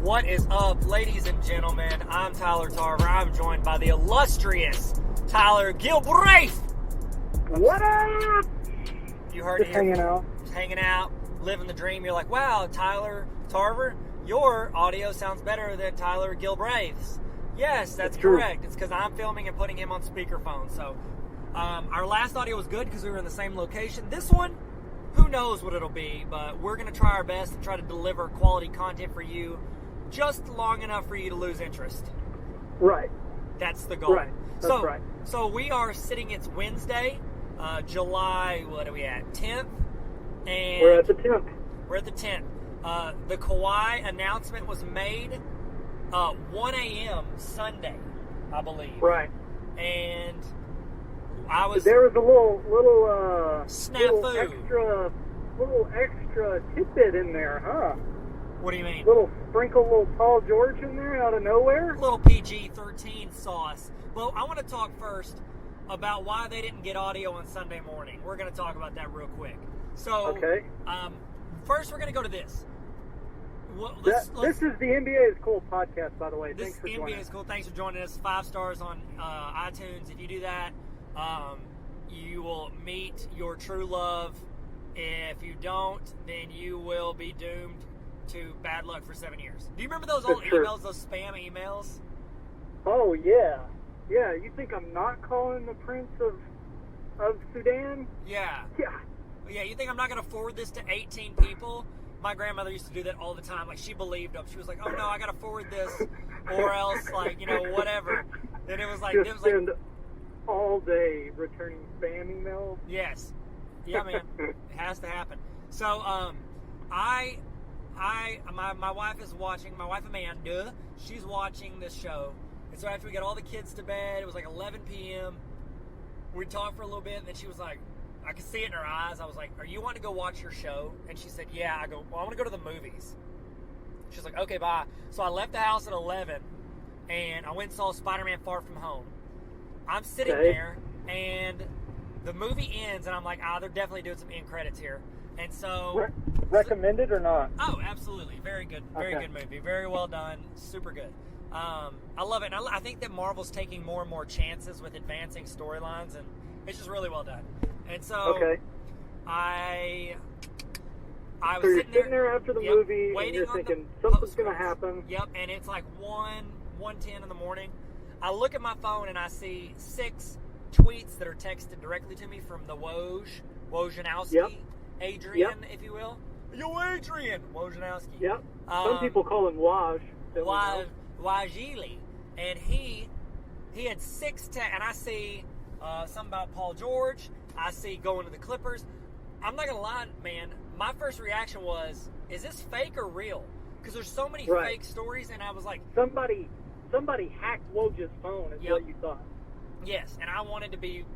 What is up, ladies and gentlemen? I'm Tyler Tarver. I'm joined by the illustrious Tyler Gilbraith. What up? You heard Just it. hanging out. Just hanging out, living the dream. You're like, wow, Tyler Tarver, your audio sounds better than Tyler Gilbraith's. Yes, that's correct. It's because I'm filming and putting him on speakerphone. So our last audio was good because we were in the same location. This one, who knows what it'll be, but we're going to try our best and try to deliver quality content for you just long enough for you to lose interest. Right. That's the goal. Right. That's right. So we are sitting, it's Wednesday, July, what are we at, 10th? And We're at the 10th. We're at the 10th. The Kawhi announcement was made 1 a.m. Sunday, I believe. Right. And I was... There was a little snafu. Little extra tidbit in there, huh? What do you mean? Little Paul George in there out of nowhere? Little PG13 sauce. Well, I want to talk first about why they didn't get audio on Sunday morning. We're going to talk about that real quick. So, okay. First we're going to go to this. This is the NBA is Cool podcast, by the way. Thanks for joining. NBA is Cool. Thanks for joining us. 5 stars on iTunes. If you do that, you will meet your true love. If you don't, then you will be doomed to bad luck for 7 years. Do you remember those old emails, those spam emails? Oh, yeah. Yeah, you think I'm not calling the Prince of Sudan? Yeah. Yeah. Yeah, you think I'm not going to forward this to 18 people? My grandmother used to do that all the time. Like, she believed them. She was like, oh, no, I got to forward this or else, like, you know, whatever. And it was like... Just spend all day returning spam emails? Yes. Yeah, man. It has to happen. So, my wife is watching, my wife Amanda, she's watching this show. And so after we got all the kids to bed, it was like 11 p.m. We talked for a little bit, and then she was like, I could see it in her eyes. I was like, are you wanting to go watch your show? And she said, yeah. I go, well, I want to go to the movies. She's like, okay, bye. So I left the house at 11, and I went and saw Spider-Man Far From Home. I'm sitting there, and the movie ends, and I'm like, they're definitely doing some end credits here. And so... Recommended or not? Oh, absolutely. Very good. Very good movie. Very well done. Super good. I love it. And I think that Marvel's taking more and more chances with advancing storylines, and it's just really well done. And so I was sitting there after the movie, waiting, and you're thinking something's going to happen. Yep, and it's like 1:10 in the morning. I look at my phone, and I see 6 tweets that are texted directly to me from the Wojnarowski, Adrian, if you will. Yo, Adrian! Wojnarowski. Yep. Some people call him Waj. Wajili. And he had 6 texts, and I see something about Paul George. I see going to the Clippers. I'm not going to lie, man. My first reaction was, is this fake or real? Because there's so many fake stories, and I was like... Somebody hacked Woj's phone is what you thought. Yes, and I wanted to be...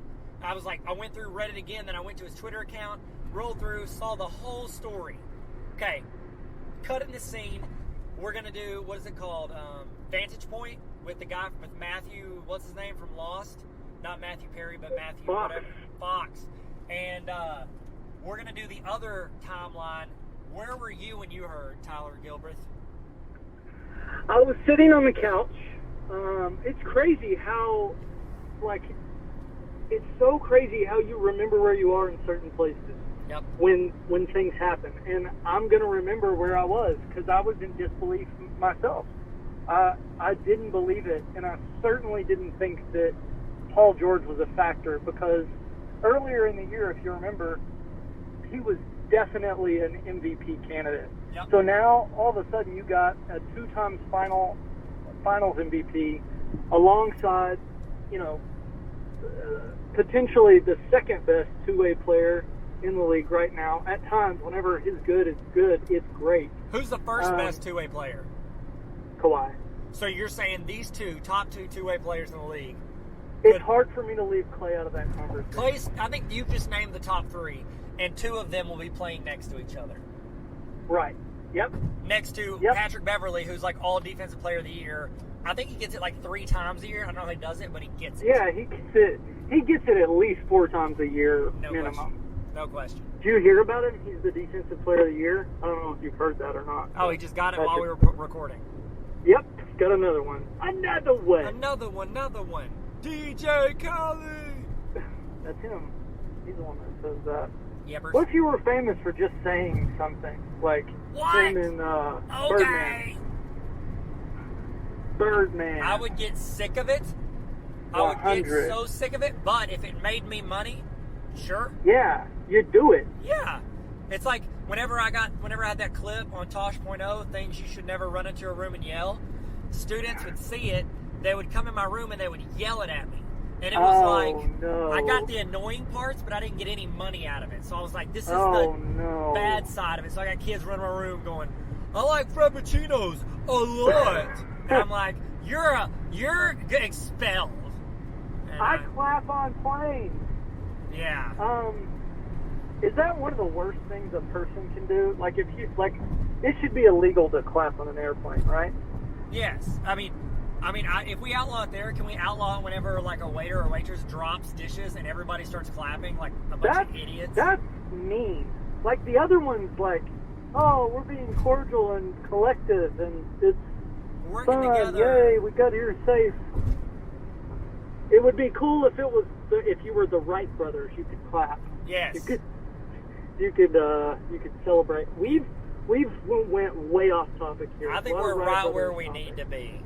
I was like, I went through Reddit again, then I went to his Twitter account, rolled through, saw the whole story. Okay, cutting the scene. We're going to do, what is it called? Vantage Point with the guy, with Matthew, what's his name from Lost? Not Matthew Perry, but Matthew Fox. And we're going to do the other timeline. Where were you when you heard Tyler Gilbraith? I was sitting on the couch. It's crazy how, it's so crazy how you remember where you are in certain places. Yep. When things happen. And I'm going to remember where I was because I was in disbelief myself. I didn't believe it, and I certainly didn't think that Paul George was a factor because earlier in the year, if you remember, he was definitely an MVP candidate. Yep. So now, all of a sudden, you got a 2-time finals MVP alongside, potentially the second best two-way player in the league right now. At times, whenever his good is good, it's great. Who's the first best two-way player? Kawhi. So you're saying these top two two-way players in the league? It's hard for me to leave Klay out of that conversation. Klay's, I think you just named the top 3, and 2 of them will be playing next to each other. Right. Yep. Next to Patrick Beverly, who's like all defensive player of the year. I think he gets it like 3 times a year. I don't know how he does it, but he gets it. Yeah, he gets it. He gets it at least 4 times a year minimum. No question. Did you hear about him? He's the Defensive Player of the Year. I don't know if you've heard that or not. Oh, he just got it while we were recording. Yep, got another one. Another one. Another one. DJ Khaled. That's him. He's the one that says that. Yepers. What if you were famous for just saying something? Like him in Okay. Birdman. I would get sick of it. I would get so sick of it. But if it made me money, sure. Yeah, you'd do it. Yeah. It's like whenever I had that clip on Tosh.0, things you should never run into a room and yell, students would see it, they would come in my room and they would yell it at me. And it was no. I got the annoying parts, but I didn't get any money out of it. So I was like, this is the bad side of it. So I got kids running my room going, I like Frappuccinos a lot. And I'm like, you're expelled. And I clap on planes. Yeah. Is that one of the worst things a person can do? Like, if you it should be illegal to clap on an airplane, right? Yes. I mean, if we outlaw it there, can we outlaw it whenever like a waiter or waitress drops dishes and everybody starts clapping like a bunch of idiots? That's mean. Like the other one's like, oh, we're being cordial and collective and it's working fun. together. Yay, we got here safe. It would be cool if it was if you were the Wright brothers, you could clap. Yes. You could celebrate. We've went way off topic here. I think we're right where we need to be.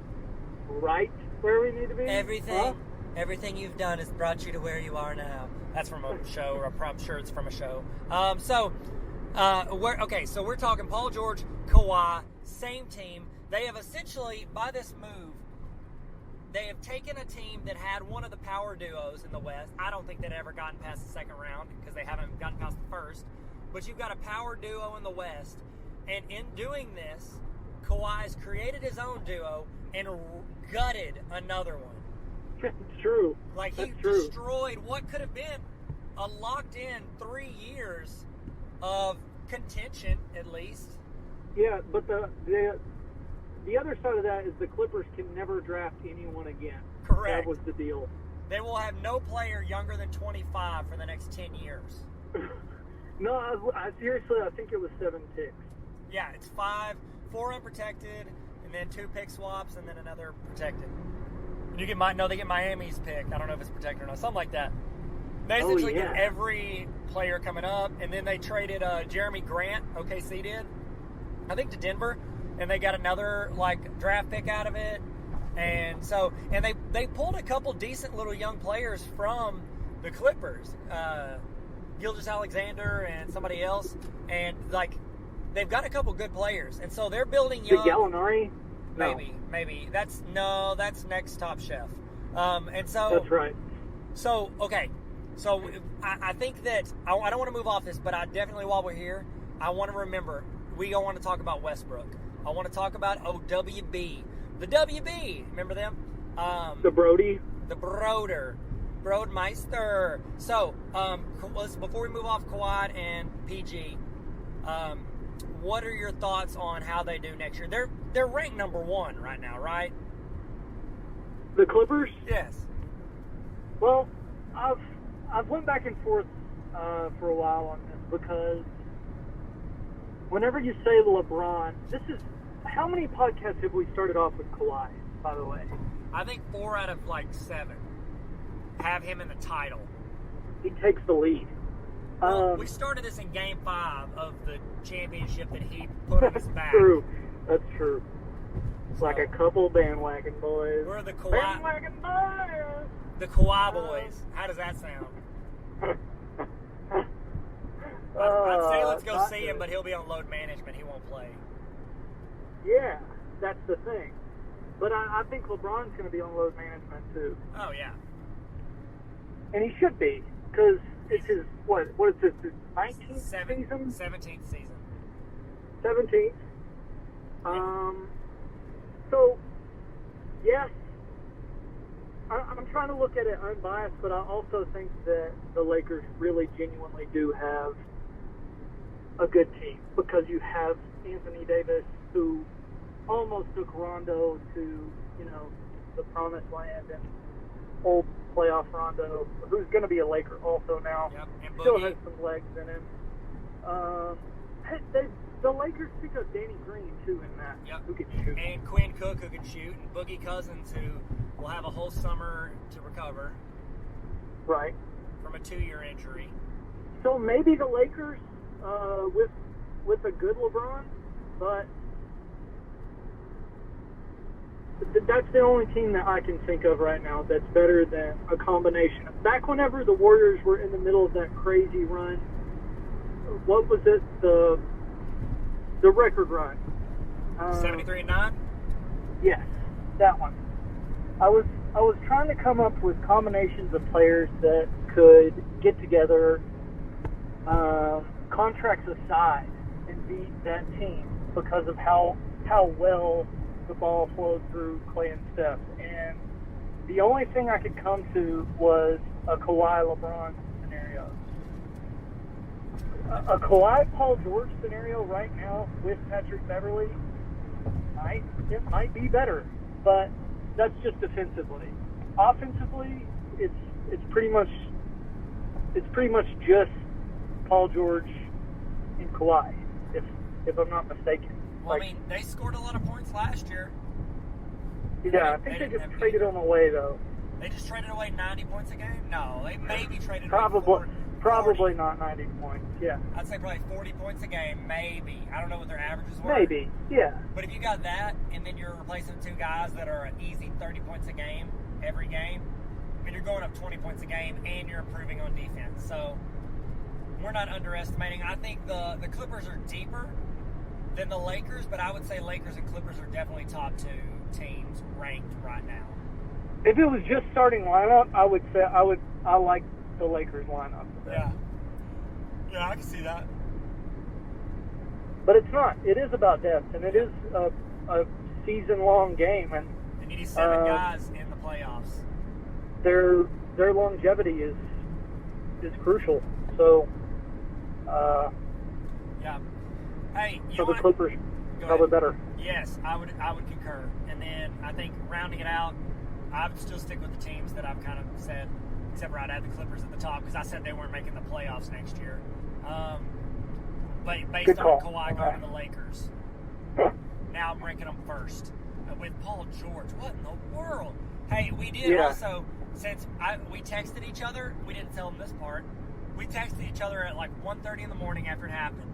Right where we need to be? Everything you've done has brought you to where you are now. That's from a show, or I'm sure it's from a show. So we're talking Paul George, Kawhi, same team. They have essentially, by this move, they have taken a team that had one of the power duos in the West. I don't think they'd ever gotten past the second round because they haven't gotten past the first. But you've got a power duo in the West. And in doing this, Kawhi has created his own duo and gutted another one. It's true. Like, he destroyed what could have been a locked-in 3 years of contention, at least. Yeah, but the other side of that is the Clippers can never draft anyone again. Correct. That was the deal. They will have no player younger than 25 for the next 10 years. No, I seriously, I think it was 7 picks. Yeah, it's 4 unprotected, and then 2 pick swaps, and then another protected. They get Miami's pick. I don't know if it's protected or not. Something like that. They essentially get every player coming up, and then they traded Jeremy Grant, OKC did, I think to Denver, and they got another draft pick out of it. And so, and they pulled a couple decent little young players from the Clippers, Gilgeous-Alexander and somebody else, and they've got a couple good players, and so they're building young. The Gallinari? Maybe that's next Top Chef. And so that's right. So okay, so I think that I don't want to move off this, but I definitely, while we're here, I want to remember we don't want to talk about Westbrook. I want to talk about OWB, the WB. Remember them? The Brody, the Brodemeister. So before we move off Kawhi and PG. What are your thoughts on how they do next year? They're ranked number 1 right now, right? The Clippers? Yes. Well, I've went back and forth for a while on this because whenever you say LeBron, how many podcasts have we started off with Kawhi, by the way? I think 4 out of 7 have him in the title. He takes the lead. Well, we started this in Game 5 of the championship that he put on his back. That's true. It's like a couple bandwagon boys. We're the Kawhi. Bandwagon boys! The Kawhi boys. How does that sound? I'd say let's go see him, but he'll be on load management. He won't play. Yeah, that's the thing. But I think LeBron's going to be on load management, too. Oh, yeah. And he should be, because it's his, what is this, his 19th season? 17th season. 17th. So, yes, I'm trying to look at it unbiased, but I also think that the Lakers really genuinely do have a good team, because you have Anthony Davis, who almost took Rondo to, the promised land, and old playoff Rondo, who's going to be a Laker also now. Yep, and Still Boogie. has some legs in him. The Lakers pick up Danny Green, too, in that, Yep. who can shoot. And Quinn Cook, who can shoot, and Boogie Cousins, who will have a whole summer to recover Right. from a 2-year injury. So maybe the Lakers with a good LeBron, but that's the only team that I can think of right now that's better than a combination. Back whenever the Warriors were in the middle of that crazy run, what was it? The record run. 73-9? Yes, that one. I was trying to come up with combinations of players that could get together, contracts aside, and beat that team because of how well the ball flowed through Clay and Steph. And the only thing I could come to was a Kawhi LeBron scenario. A Kawhi Paul George scenario right now with Patrick Beverly might be better, but that's just defensively. Offensively, it's pretty much just Paul George and Kawhi, if I'm not mistaken. Well, I mean, they scored a lot of points last year. Yeah, I think they just traded them away though. They just traded away 90 points a game? No, they maybe traded Probably away 40. not 90 points. Yeah, I'd say probably 40 points a game, maybe. I don't know what their averages were. maybe. Yeah, But if you got that, and then you're replacing 2 guys that are an easy 30 points a game every game, I mean, you're going up 20 points a game, and you're improving on defense. So we're not underestimating. I think the Clippers are deeper than the Lakers, but I would say Lakers and Clippers are definitely top 2 teams ranked right now. if it was just starting lineup, I would say I like the Lakers lineup. Yeah, I can see that. But it's not. It is about depth, and it is a season-long game, and And you need 7 guys in the playoffs. their longevity is crucial. So, Yeah. Hey, you so the want Clippers Go probably ahead. better. Yes, I would concur. And then I think rounding it out, I would still stick with the teams that I've kind of said, except for I'd add the Clippers at the top because I said they weren't making the playoffs next year. But based Good on call. Kawhi Okay. going to the Lakers, now I'm ranking them first. With Paul George, what in the world? Hey, we did Yeah. also, since we texted each other, we didn't tell them this part, we texted each other at like 1:30 in the morning after it happened.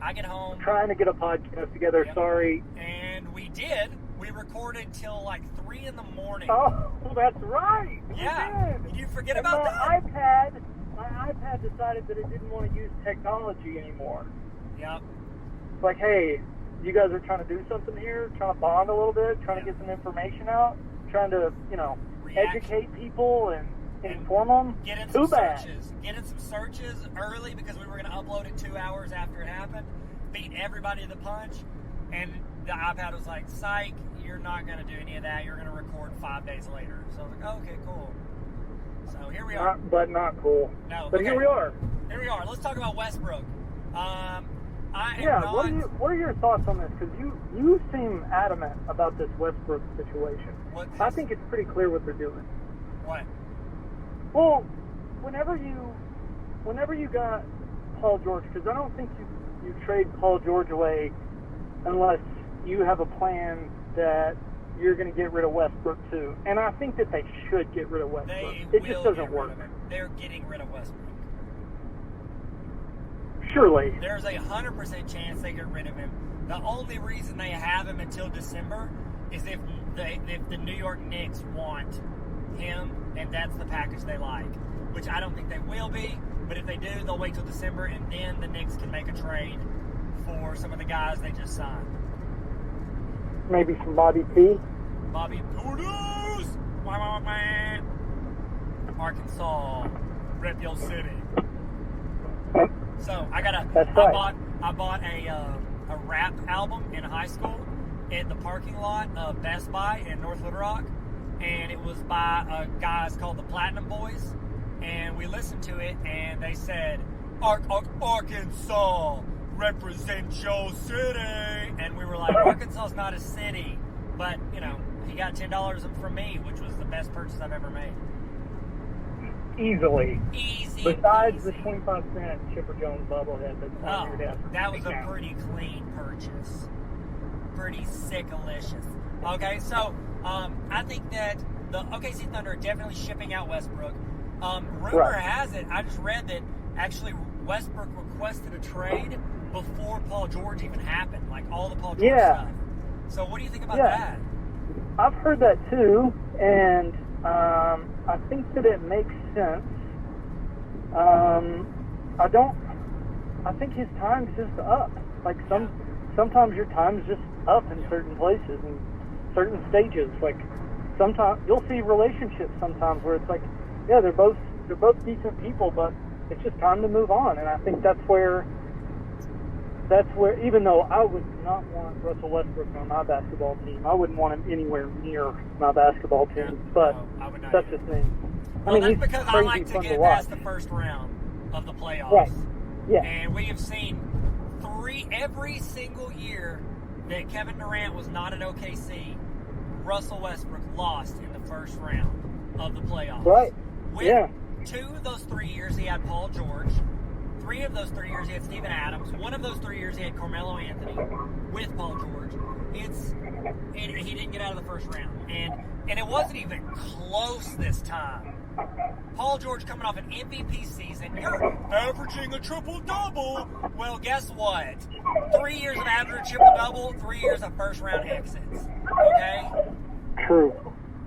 I get home. Trying to get a podcast together. Yep. Sorry. And we did. We recorded till like 3 in the morning. Oh, that's right. We Yeah. did. Did you forget And about that? my iPad decided that it didn't want to use technology anymore. Yep. It's like, hey, you guys are trying to do something here, trying to bond a little bit, trying to get some information out, trying to, Reaction. educate people and inform them. Get in Too some bad. searches. Get in some searches early because we were going to upload it 2 hours after it happened. Beat everybody to the punch. And the iPad was like, psych, you're not going to do any of that. You're going to record 5 days later. So I was like, oh, okay, cool. So here we are. But not cool. No, But okay. here we are. Here we are. Let's talk about Westbrook. I am Yeah, not... what are your thoughts on this? Because you seem adamant about this Westbrook situation. What I has- think it's pretty clear what they're doing. What? Well, whenever you got Paul George, because I don't think you trade Paul George away unless you have a plan that you're going to get rid of Westbrook too. And I think that they should get rid of Westbrook. They It just will doesn't get work. rid of him. They're getting rid of Westbrook. Surely. There's 100% chance they get rid of him. The only reason they have him until December is if the New York Knicks want him, and that's the package they like. Which I don't think they will be, but if they do, they'll wait till December, and then the Knicks can make a trade for some of the guys they just signed. Maybe some Bobby P. Bobby Portis! Wah, wah, wah, wah. Arkansas, Rep Yo City. So I That's right. I bought a rap album in high school in the parking lot of Best Buy in North Little Rock, and it was by guys called the Platinum Boys, and we listened to it, and they said, Arkansas, represent your city, and we were like, Arkansas's not a city, but He got $10 from me, which was the best purchase I've ever made. Easily. Easy. Besides the 25-cent Chipper Jones bobblehead that's on your desk. That was a pretty clean purchase. Pretty sick-alicious. Okay, so I think that the OKC Thunder are definitely shipping out Westbrook. Rumor has it, I just read that actually Westbrook requested a trade before Paul George even happened, like all the Paul George stuff. So what do you think about that? I've heard that too, and I think that it makes sense. I think his time's just up. Like sometimes your time's just up in certain places and certain stages. Like sometimes you'll see relationships sometimes where it's like, yeah, they're both decent people, but it's just time to move on. And I think that's where even though I would not want Russell Westbrook on my basketball team, I wouldn't want him anywhere near my basketball team. But that's just me. Well, that's because I like to get past the first round of the playoffs. Right. Yeah. And we have seen every single year that Kevin Durant was not at OKC, Russell Westbrook lost in the first round of the playoffs. Right. With 2 of those 3 years, he had Paul George. 3 of those 3 years, he had Steven Adams. 1 of those 3 years, he had Carmelo Anthony with Paul George. And he didn't get out of the first round. And it wasn't even close this time. Paul George coming off an MVP season. You're averaging a triple-double. Well, guess what? 3 years of averaging a triple-double, 3 years of first-round exits. Okay? True.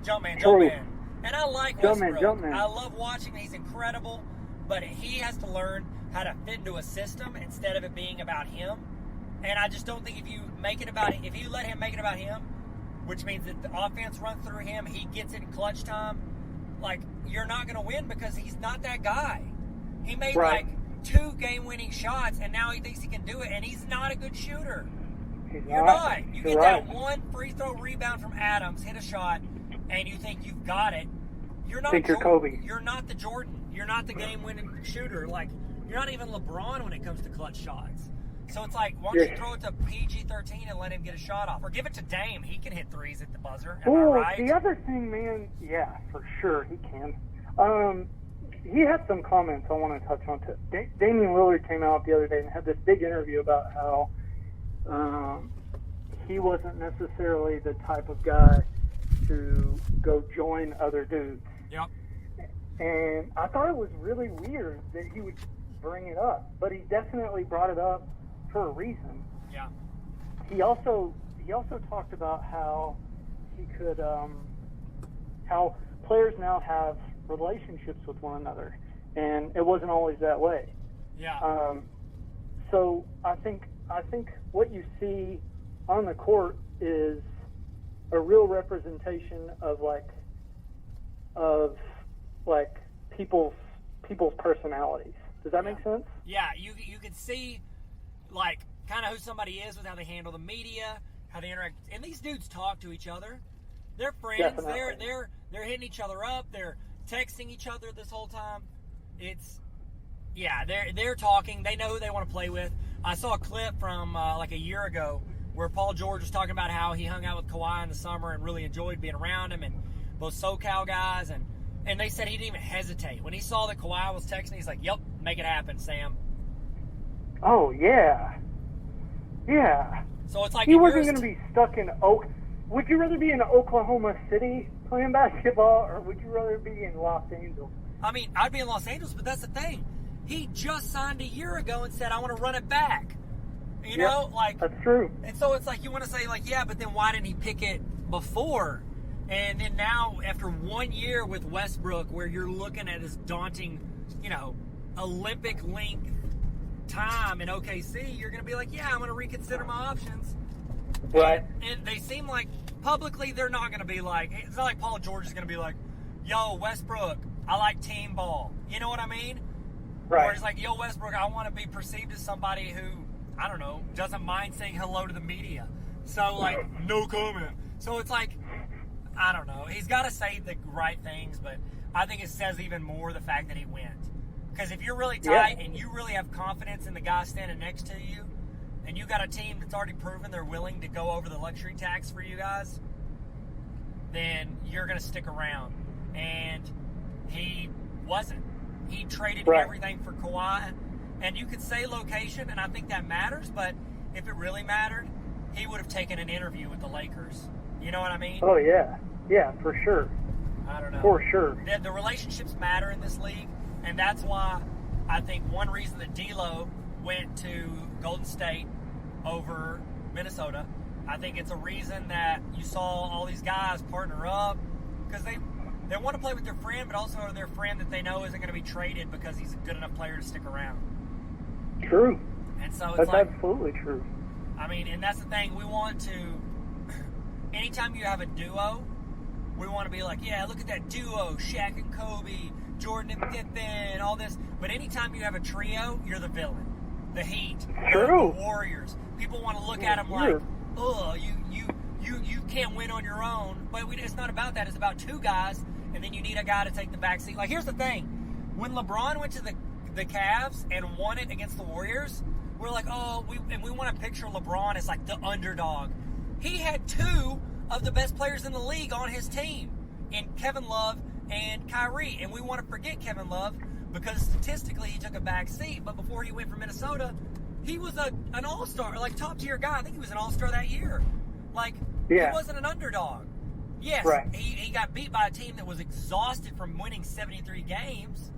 Jumpman. And I like Westbrook. Jumpman. I love watching him. He's incredible. But he has to learn how to fit into a system instead of it being about him. And I just don't think if you let him make it about him, which means that the offense runs through him, he gets it in clutch time, like, you're not going to win because he's not that guy. He made, like, 2 game-winning shots, and now he thinks he can do it, and he's not a good shooter. You're not. You get that one free throw rebound from Adams, hit a shot, and you think you've got it. You're not Think you're Kobe. You're not the Jordan. You're not the game-winning shooter. Like, you're not even LeBron when it comes to clutch shots. So it's like, why don't you throw it to PG13 and let him get a shot off? Or give it to Dame. He can hit threes at the buzzer. Am I right? The other thing, man, yeah, for sure, he can. He had some comments I want to touch on. Damian Lillard came out the other day and had this big interview about how he wasn't necessarily the type of guy to go join other dudes. Yep. And I thought it was really weird that he would bring it up, but he definitely brought it up for a reason. Yeah. He also talked about how he could how players now have relationships with one another, and it wasn't always that way. Yeah. So I think what you see on the court is a real representation of people's personalities. Does that make sense? Yeah, you can see, like, kind of who somebody is with how they handle the media, how they interact. And these dudes talk to each other. They're friends. Definitely. They're hitting each other up. They're texting each other this whole time. They're talking. They know who they want to play with. I saw a clip from like a year ago where Paul George was talking about how he hung out with Kawhi in the summer and really enjoyed being around him, and both SoCal guys, and they said he didn't even hesitate. When he saw that Kawhi was texting, he's like, yep, make it happen, Sam. Oh, yeah. Yeah. So it's like he wasn't going to be stuck in Would you rather be in Oklahoma City playing basketball, or would you rather be in Los Angeles? I mean, I'd be in Los Angeles, but that's the thing. He just signed a year ago and said, I want to run it back. You know? Like, that's true. And so it's like, you want to say, like, yeah, but then why didn't he pick it before? And then now, after 1 year with Westbrook, where you're looking at his daunting, Olympic length time in OKC, you're going to be like, yeah, I'm going to reconsider my options. Right. And they seem like, publicly, they're not going to be like, it's not like Paul George is going to be like, yo, Westbrook, I like team ball. You know what I mean? Right. Or it's like, yo, Westbrook, I want to be perceived as somebody who, I don't know, doesn't mind saying hello to the media. So, like, no comment. So it's like, I don't know. He's got to say the right things, but I think it says even more the fact that he went. Because if you're really tight and you really have confidence in the guy standing next to you, and you got a team that's already proven they're willing to go over the luxury tax for you guys, then you're going to stick around. And he wasn't. He traded Right. everything for Kawhi. And you could say location, and I think that matters, but if it really mattered, he would have taken an interview with the Lakers. You know what I mean? Oh, yeah. Yeah, for sure. I don't know. For sure. The relationships matter in this league, and that's why I think one reason that D'Lo went to Golden State over Minnesota, I think it's a reason that you saw all these guys partner up because they want to play with their friend, but also their friend that they know isn't going to be traded because he's a good enough player to stick around. True. And so it's That's like, absolutely true. I mean, and that's the thing. We want to, anytime you have a duo, we want to be like, yeah, look at that duo, Shaq and Kobe, Jordan and Pippen, all this. But anytime you have a trio, you're the villain. The Heat, True. the Warriors. People want to look at them like, oh, you can't win on your own. But it's not about that. It's about two guys, and then you need a guy to take the back seat. Like, here's the thing. When LeBron went to the Cavs and won it against the Warriors, we're like, oh, we want to picture LeBron as like the underdog. He had two of the best players in the league on his team, in Kevin Love and Kyrie. And we want to forget Kevin Love because statistically he took a back seat. But before he went from Minnesota, he was an all-star, like top-tier guy. I think he was an all-star that year. Like, Yeah. he wasn't an underdog. Yes, Right. he got beat by a team that was exhausted from winning 73 games.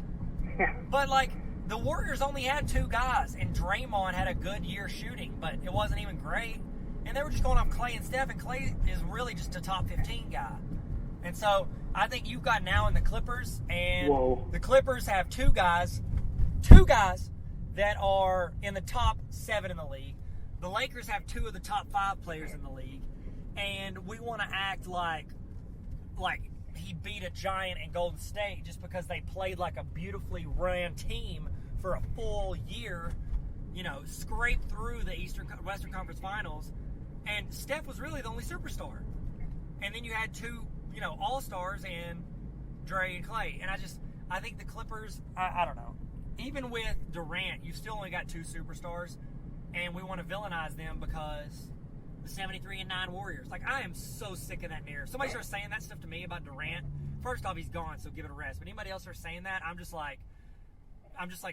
Yeah. But, like, the Warriors only had two guys, and Draymond had a good year shooting, but it wasn't even great. And they were just going off Clay and Steph, and Clay is really just a top 15 guy. And so I think you've got now in the Clippers, and Whoa. the Clippers have two guys that are in the top 7 in the league. The Lakers have 2 of the top 5 players in the league. And we want to act like he beat a giant in Golden State just because they played like a beautifully ran team for a full year, scraped through the Western Conference Finals, and Steph was really the only superstar. And then you had 2, all-stars in Dre and Clay. And I think the Clippers, I don't know. Even with Durant, you've still only got 2 superstars, and we want to villainize them because the 73-9 Warriors. Like, I am so sick of that narrative. Somebody starts saying that stuff to me about Durant. First off, he's gone, so give it a rest. But anybody else starts saying that, I'm just like,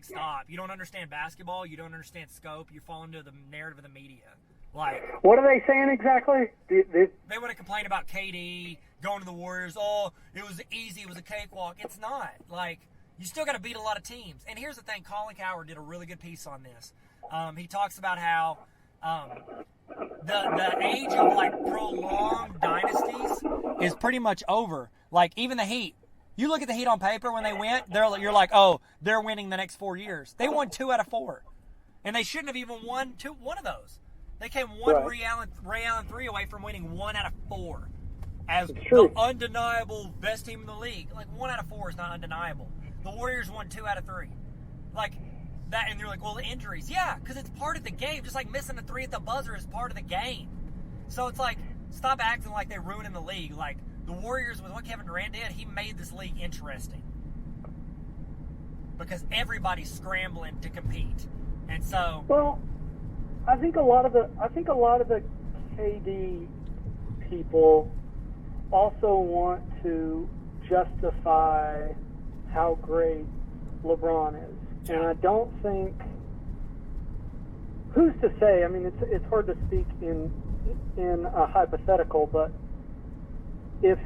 stop. You don't understand basketball. You don't understand scope. You fall into the narrative of the media. Like, What are they saying exactly? they want to complain about KD going to the Warriors. Oh, it was easy. It was a cakewalk. It's not. Like, you still got to beat a lot of teams. And here's the thing. Colin Cowherd did a really good piece on this. He talks about how the age of, like, prolonged dynasties is pretty much over. Like, even the Heat. You look at the Heat on paper when they went, you're like, oh, they're winning the next 4 years. They won 2 out of 4. And they shouldn't have even won one of those. They came one Right. Ray Allen 3 away from winning 1 out of 4 as It's the true. undeniable best team in the league. Like, 1 out of 4 is not undeniable. The Warriors won 2 out of 3. Like, that, and you're like, well, the injuries. Yeah, because it's part of the game. Just like missing a 3 at the buzzer is part of the game. So it's like, stop acting like they're ruining the league. Like, the Warriors, with what Kevin Durant did, he made this league interesting. Because everybody's scrambling to compete. And so, Well, I think a lot of the KD people also want to justify how great LeBron is, and I don't think. Who's to say? I mean, it's hard to speak in a hypothetical, but if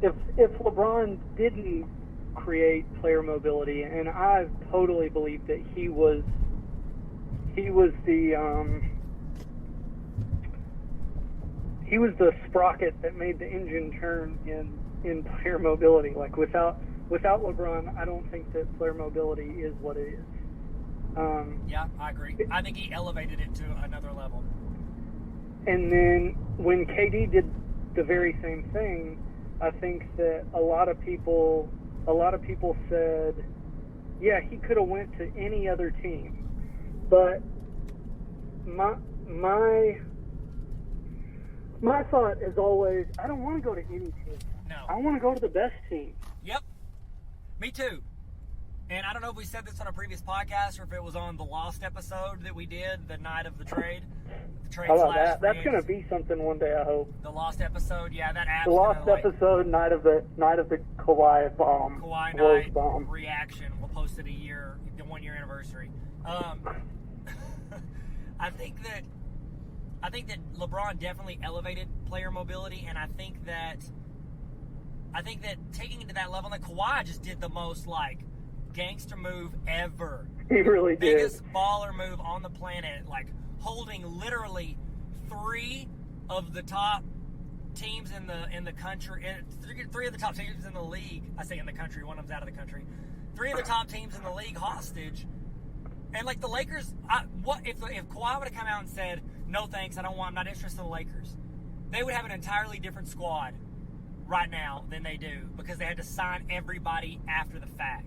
LeBron didn't create player mobility, and I totally believe that he was the sprocket that made the engine turn in player mobility. Like, without LeBron, I don't think that player mobility is what it is. yeah, I agree. I think he elevated it to another level. And then when KD did the very same thing, I think that a lot of people said, yeah, he could have went to any other team. But my thought is always, I don't want to go to any team. No. I want to go to the best team. Yep. Me too. And I don't know if we said this on a previous podcast or if it was on the Lost episode that we did the night of the trade. The trade How about slash that? That's free going to agency. be something one day, I hope. The Lost episode, yeah, that app's The Lost gonna, episode, night of the Kawhi bomb. Kawhi Rose night bomb. reaction. We'll post it the 1 year anniversary. I think that LeBron definitely elevated player mobility, and I think that taking it to that level, that Kawhi just did the most like gangster move ever. He really did. Biggest baller move on the planet, like holding literally 3 of the top teams in the country, three of the top teams in the league. I say in the country, one of them's out of the country. 3 of the top teams in the league hostage. And like the Lakers, what if Kawhi would have come out and said, "No thanks, I'm not interested in the Lakers," they would have an entirely different squad right now than they do because they had to sign everybody after the fact.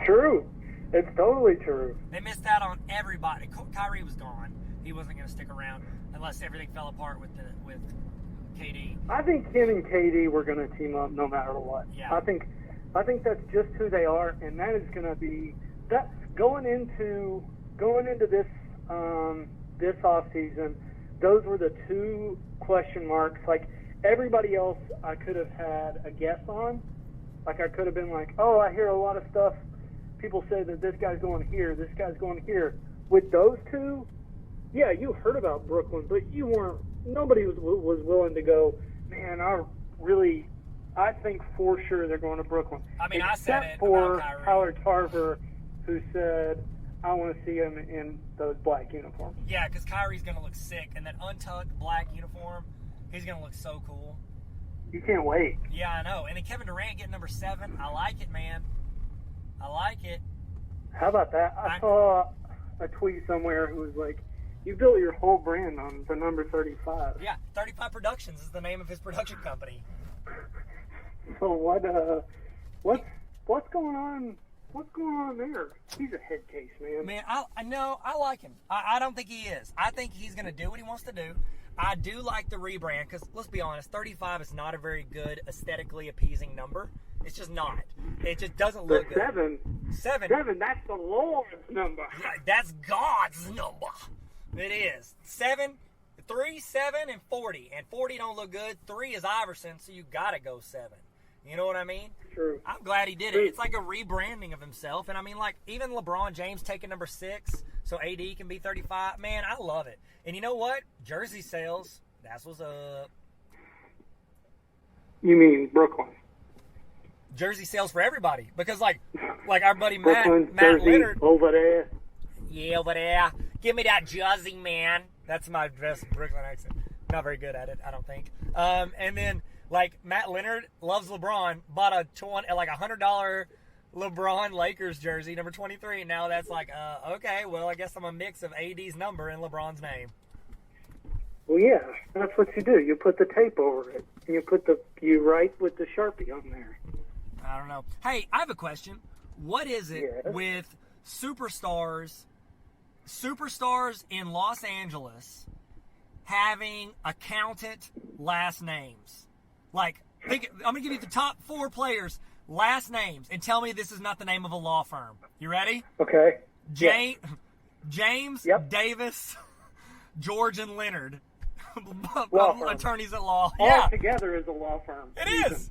True. It's totally true. They missed out on everybody. Kyrie was gone. He wasn't going to stick around unless everything fell apart with KD. I think him and KD were going to team up no matter what. Yeah. I think that's just who they are, and that is going to be that going into this this off season. Those were the 2 question marks. Like everybody else, I could have had a guess on. Like I could have been like, oh, I hear a lot of stuff. People say that this guy's going here, this guy's going here. With those 2, yeah, you heard about Brooklyn, but you weren't. Nobody was willing to go. Man, I think for sure they're going to Brooklyn. I mean, I said it except for about Kyrie. Tyler Tarver, who said, I want to see him in those black uniforms. Yeah, because Kyrie's going to look sick. And that untucked black uniform, he's going to look so cool. You can't wait. Yeah, I know. And then Kevin Durant getting number 7. I like it, man. I like it. How about that? I saw a tweet somewhere who was like, you built your whole brand on the number 35. Yeah, 35 Productions is the name of his production company. So what's going on? What's going on there? He's a head case, man. Man, I know. I like him. I don't think he is. I think he's going to do what he wants to do. I do like the rebrand because, let's be honest, 35 is not a very good, aesthetically appeasing number. It's just not. It just doesn't look good. 7, that's the Lord's number. Yeah, that's God's number. It is. 7, 3, 7, and 40. And 40 don't look good. 3 is Iverson, so you got to go 7. You know what I mean? True. I'm glad he did it. It's like a rebranding of himself. And I mean, like, even LeBron James taking number 6 so AD can be 35. Man, I love it. And you know what? Jersey sales, that's what's up. You mean Brooklyn? Jersey sales for everybody. Because, like our buddy Matt Jersey, Leonard. over there. Yeah, over there. Give me that Jersey, man. That's my best Brooklyn accent. Not very good at it, I don't think. And then, like, Matt Leonard loves LeBron, bought a $100 LeBron Lakers jersey, number 23. Now that's like, okay, well, I guess I'm a mix of AD's number and LeBron's name. Well, yeah, that's what you do. You put the tape over it, and you write with the Sharpie on there. I don't know. Hey, I have a question. What is it with superstars in Los Angeles having accountant last names? Like, I'm going to give you the top 4 players' last names and tell me this is not the name of a law firm. You ready? Okay. James, Yep. Davis, George, and Leonard. Law firm. Attorneys at law. All Yeah, together is a law firm. it is.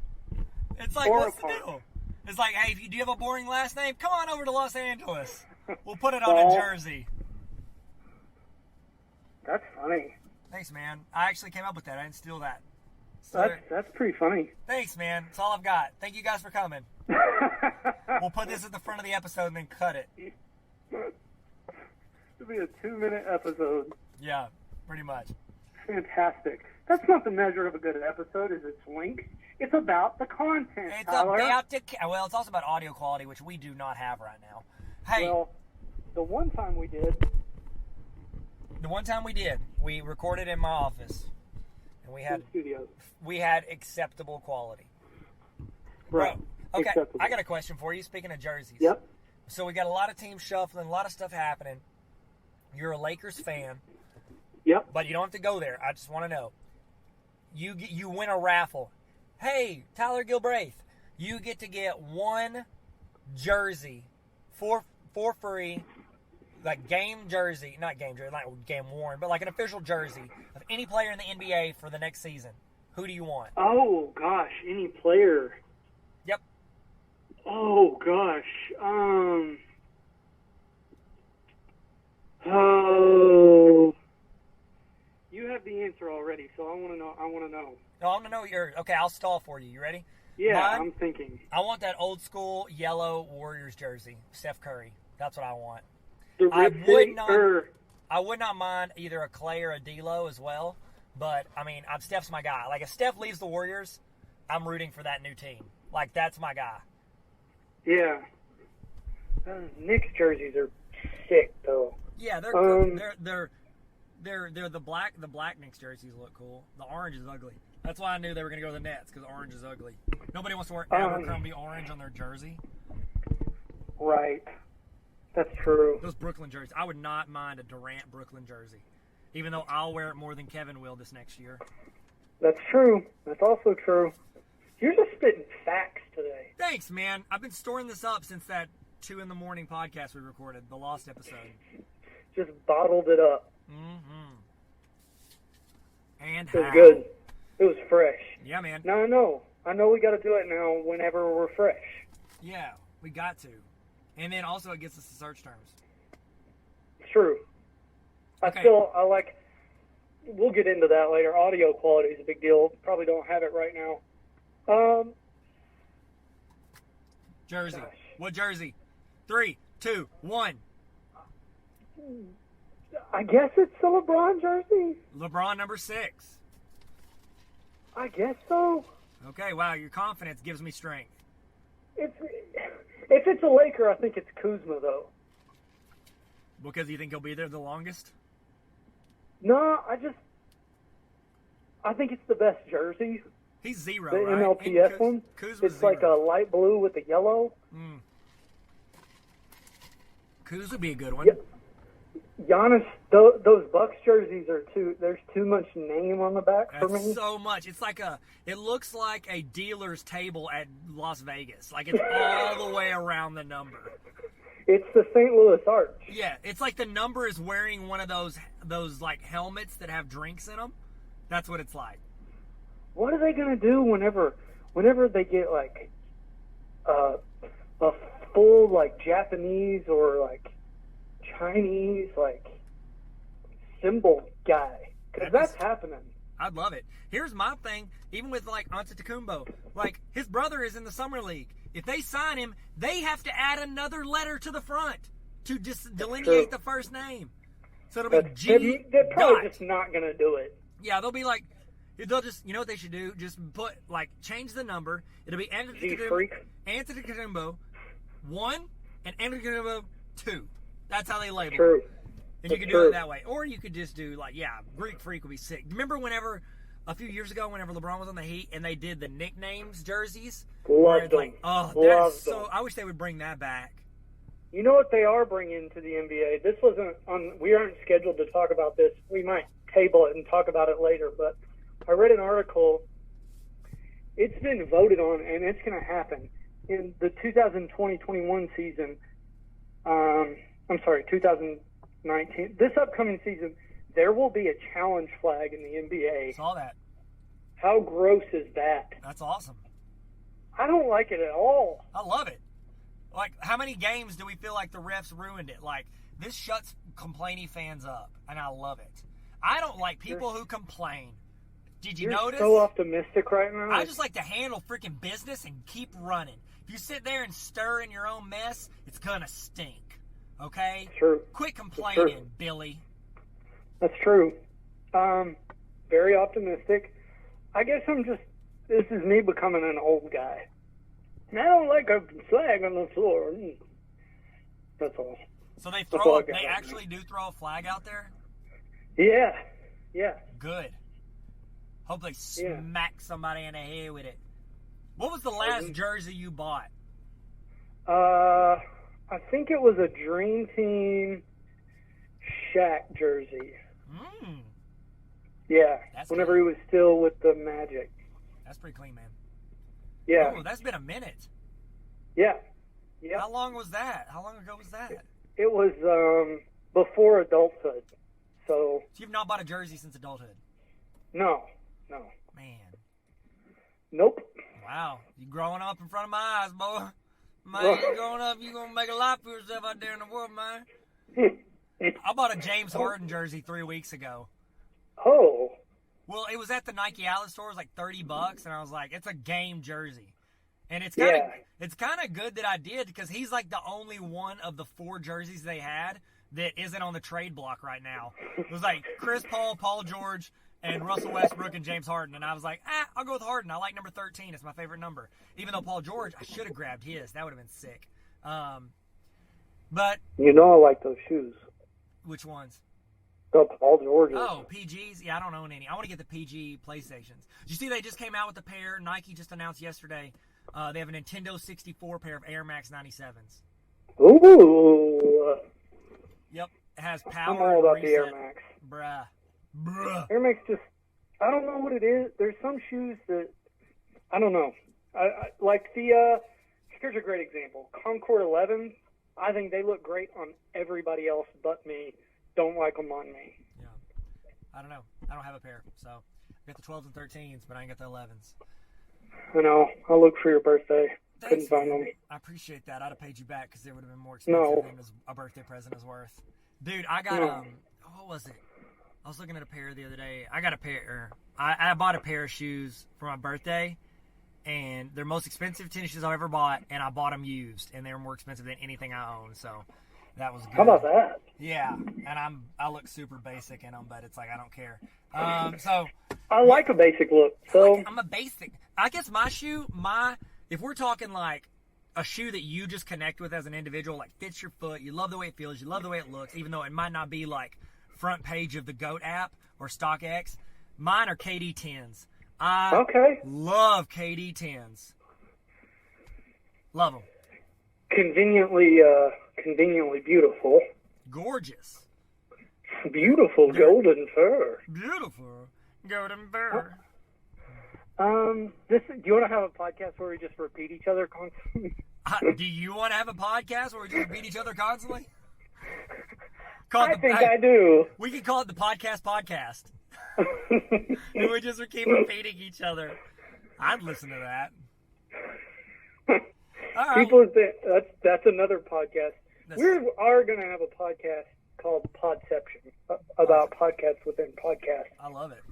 It's like, Or what's the apart. deal? It's like, hey, do you have a boring last name? Come on over to Los Angeles. We'll put it on a jersey. That's funny. Thanks, man. I actually came up with that. I didn't steal that. That's pretty funny. Thanks, man. That's all I've got. Thank you guys for coming. We'll put this at the front of the episode and then cut it. It'll be a 2-minute episode. Yeah, pretty much. Fantastic. That's not the measure of a good episode, is its length. It's about the content, It's Tyler. well, it's also about audio quality, which we do not have right now. Hey, Well, the one time we did, we recorded in my office, and in studios. we had acceptable quality. Right. Bro, okay, Acceptable. I got a question for you. Speaking of jerseys, Yep. So we got a lot of teams shuffling, a lot of stuff happening. You're a Lakers fan, Yep. but you don't have to go there. I just want to know. You win a raffle. Hey, Tyler Gilbraith, you get to get one jersey for free, like game jersey, not game jersey, not game worn, but like an official jersey of any player in the NBA for the next season, who do you want? Oh gosh, any player. Yep. Oh gosh. You have the answer already, so I want to know. No, I want to know your. Okay, I'll stall for you. You ready? Yeah, Mine, I'm thinking. I want that old school yellow Warriors jersey, Steph Curry. That's what I want. I would not mind either a Clay or a D'Lo as well, but I mean, Steph's my guy. Like if Steph leaves the Warriors, I'm rooting for that new team. Like that's my guy. Yeah. Knicks jerseys are sick though. Yeah, they're good. They're the black Knicks jerseys look cool. The orange is ugly. That's why I knew they were going to go to the Nets, because orange is ugly. Nobody wants to wear Abercrombie orange on their jersey. Right. That's true. Those Brooklyn jerseys. I would not mind a Durant Brooklyn jersey, even though I'll wear it more than Kevin will this next year. That's true. That's also true. You're just spitting facts today. Thanks, man. I've been storing this up since that 2 a.m. podcast we recorded, the Lost episode. Just bottled it up. Mm-hmm. And it was good. It was fresh. Yeah, man. Now I know we got to do it now whenever we're fresh. Yeah, we got to. And then also it gets us the search terms. True. Okay. I like, we'll get into that later. Audio quality is a big deal. Probably don't have it right now. Jersey. Gosh. What jersey? 3, 2, 1. I guess it's the LeBron jersey. LeBron number 6. I guess so. Okay, wow, your confidence gives me strength. If it's a Laker, I think it's Kuzma, though. Because you think he'll be there the longest? No, I think it's the best jersey. He's 0, the right? MLPS one. Kuzma's it's 0. like a light blue with the yellow. Kuz would be a good one. Yeah. Giannis, those Bucks jerseys are there's too much name on the back for me. So much. It looks like a dealer's table at Las Vegas. Like it's all the way around the number. It's the St. Louis Arch. Yeah, it's like the number is wearing one of those like helmets that have drinks in them. That's what it's like. What are they gonna do whenever they get like a full like Japanese or like Chinese like symbol guy? Because that's happening. I'd love it. Here's my thing. Even with like Antetokounmpo, like his brother is in the summer league. If they sign him, they have to add another letter to the front to just delineate the first name. So it'll be G. They're probably just not gonna do it. Yeah, they'll be like, they'll just, you know what they should do? Just put like change the number. It'll be Antetokounmpo 1 and Antetokounmpo 2. That's how they label it. And you can do it that way. Or you could just do like, Greek Freak would be sick. Remember whenever, a few years ago, whenever LeBron was on the Heat and they did the nicknames jerseys? Loved them. Like, that's so, I wish they would bring that back. You know what they are bringing to the NBA? This wasn't on, we aren't scheduled to talk about this. We might table it and talk about it later, but I read an article. It's been voted on, and it's going to happen. In the 2020-21 season, 2019, this upcoming season, there will be a challenge flag in the NBA. Saw that. How gross is that? That's awesome. I don't like it at all. I love it. Like, how many games do we feel like the refs ruined it? Like, this shuts complaining fans up, and I love it. I don't like people who complain. Did you notice? You're so optimistic right now. I just like to handle freaking business and keep running. If you sit there and stir in your own mess, it's gonna stink. Okay? True. Quit complaining, Billy. That's true. Very optimistic. I guess this is me becoming an old guy. And I don't like a flag on the floor. That's all. So they actually do throw a flag out there? Yeah. Yeah. Good. Hope they smack somebody in the head with it. What was the last jersey you bought? I think it was a Dream Team Shaq jersey. Yeah. Whenever he was still with the Magic. That's pretty clean, man. Yeah. Oh, that's been a minute. Yeah. Yep. How long was that? How long ago was that? It was before adulthood. So you've not bought a jersey since adulthood? No. Man. Nope. Wow. You growing up in front of my eyes, boy. Man, you growing up, you going to make a life for yourself out there in the world, man. I bought a James Harden jersey 3 weeks ago. Oh. Well, it was at the Nike outlet store. It was like $30, and I was like, it's a game jersey. And it's kind of good that I did, because he's like the only one of the 4 jerseys they had that isn't on the trade block right now. It was like Chris Paul, Paul George, and Russell Westbrook and James Harden. And I was like, I'll go with Harden. I like number 13. It's my favorite number. Even though Paul George, I should have grabbed his. That would have been sick. But you know I like those shoes. Which ones? The Paul George. Oh, PGs? Yeah, I don't own any. I want to get the PG PlayStations. Did you see they just came out with a pair? Nike just announced yesterday. They have a Nintendo 64 pair of Air Max 97s. Ooh. Yep. It has power. I'm all about reset. the Air Max. Bruh. Air Max just, I don't know what it is. There's some shoes that, I don't know. I like the, here's a great example. Concord 11s, I think they look great on everybody else but me. Don't like them on me. Yeah. I don't know. I don't have a pair. So I got the 12s and 13s, but I ain't got the 11s. I know. I'll look for your birthday. Thanks, Couldn't find them. I appreciate that. I'd have paid you back because it would have been more expensive than a birthday present is worth. Dude, I got, what was it? I was looking at a pair the other day. I got a pair. I bought a pair of shoes for my birthday, and they're most expensive tennis shoes I've ever bought, and I bought them used, and they were more expensive than anything I own. So that was good. How about that? Yeah, and I look super basic in them, but it's like I don't care. So I like a basic look. So I'm a basic. I guess my shoe, if we're talking like a shoe that you just connect with as an individual, like fits your foot, you love the way it feels, you love the way it looks, even though it might not be like front page of the GOAT app or StockX. Mine are KD10s. I love KD10s. Love them. Conveniently beautiful. Gorgeous. Beautiful golden fur. Beautiful golden fur. Do you want to have a podcast where we just repeat each other constantly? Do you want to have a podcast where we just repeat each other constantly? I do. We could call it the podcast. And we just keep repeating each other. I'd listen to that. All right. People think that's another podcast. We are going to have a podcast called Podception about podcasts within podcasts. I love it.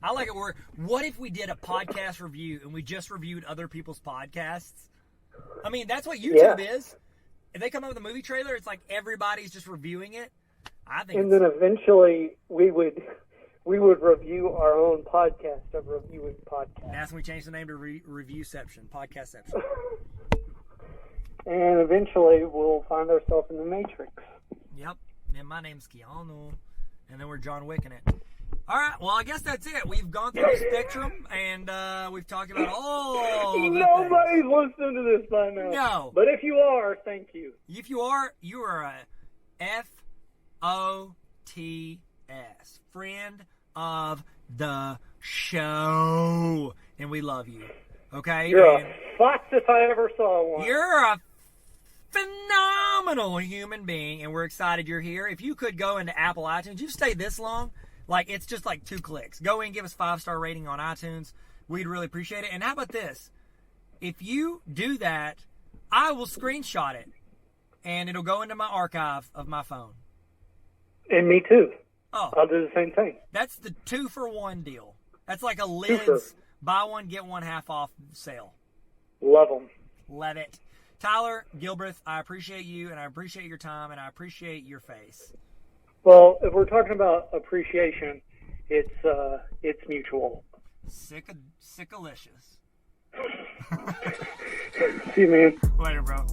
I like it. What if we did a podcast review and we just reviewed other people's podcasts? I mean, that's what YouTube is. If they come up with a movie trailer, it's like everybody's just reviewing it. I think. And then eventually we would review our own podcast of reviewing podcasts. And that's when we change the name to Reviewception, Podcastception. And eventually we'll find ourselves in the Matrix. Yep. And my name's Keanu. And then we're John Wick in it. All right. Well, I guess that's it. We've gone through the spectrum, and we've talked about all Nobody's listening to this by now. No. But if you are, thank you. If you are, you are a FOTS. Friend of the show. And we love you. Okay? You're a fox if I ever saw one. You're a phenomenal human being, and we're excited you're here. If you could go into Apple iTunes, you've stayed this long, like it's just like 2 clicks. Go in, give us 5-star rating on iTunes. We'd really appreciate it. And how about this? If you do that, I will screenshot it, and it'll go into my archive of my phone. And me too. Oh, I'll do the same thing. That's the 2-for-1 deal. That's like a Lids buy one, get one half off sale. Love them. Love it. Tyler Gilbreth, I appreciate you, and I appreciate your time, and I appreciate your face. Well, if we're talking about appreciation, it's mutual. Sickalicious. See you, man. Later, bro.